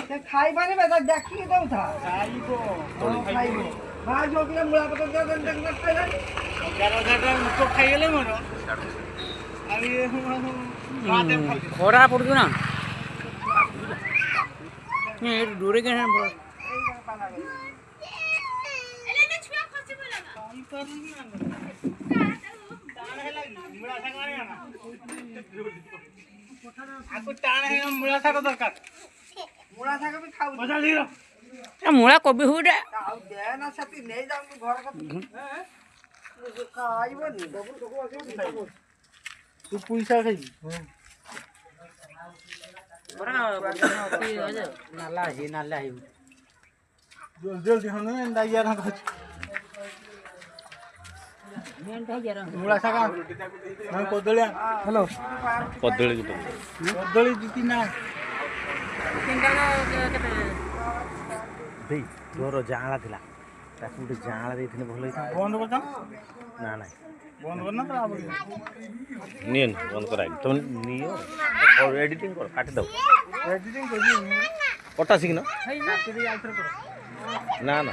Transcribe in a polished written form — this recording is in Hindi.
खाइबाने बेटा देखी दऊ था खाइबो हां जो के मुळा पकड़ दे देख खाइला 11,000 मुको खाइले मोर अभी खरा पड़ू ना ये दूरे के हैं मुला कोबी हो रे तू पैसा खाई नाला है जल्दी हम ना यार मुला सागा हम कोदलिया हेलो कदली कोदली जीती ना देई तोर जांला थिला ताकू उठे जांला देथिने भलो बंद करता ना ना बंद करना तो आप नियन बंद कराई तुम नियो और एडिटिंग कर काट दो एडिटिंग कर दी कटा सिकना काट दी आउटर ना ना